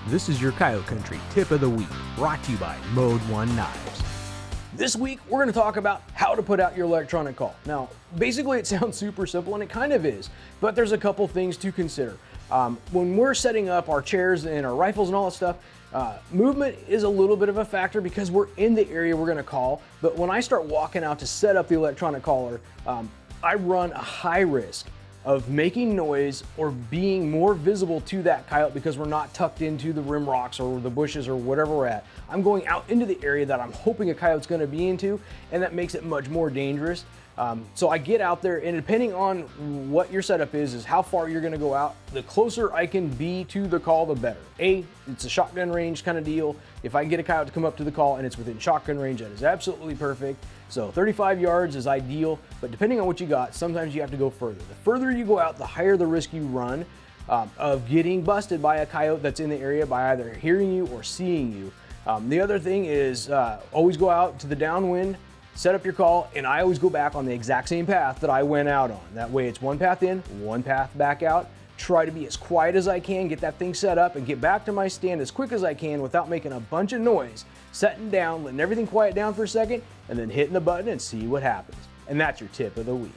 This is your Coyote Country Tip of the Week, brought to you by Mode 1 Knives. This week, we're going to talk about how to put out your electronic call. Now, basically it sounds super simple, and it kind of is, but there's a couple things to consider. When we're setting up our chairs and our rifles and all that stuff, movement is a little bit of a factor because we're in the area we're going to call, but when I start walking out to set up the electronic caller, I run a high risk of making noise or being more visible to that coyote because we're not tucked into the rim rocks or the bushes or whatever we're at. I'm going out into the area that I'm hoping a coyote's going to be into, and that makes it much more dangerous. So I get out there, and depending on what your setup is how how you're going to go out. The closer I can be to the call, the better. It's a shotgun range kind of deal. If I can get a coyote to come up to the call and it's within shotgun range, that is absolutely perfect. So 35 yards is ideal, but depending on what you got, sometimes you have to go further. The further you go out, the higher the risk you run of getting busted by a coyote that's in the area by either hearing you or seeing you. The other thing is always go out to the downwind, set up your call, and I always go back on the exact same path that I went out on. That way it's one path in, one path back out. Try to be as quiet as I can, get that thing set up, and get back to my stand as quick as I can without making a bunch of noise, setting down, letting everything quiet down for a second, and then hitting the button and see what happens. And that's your tip of the week.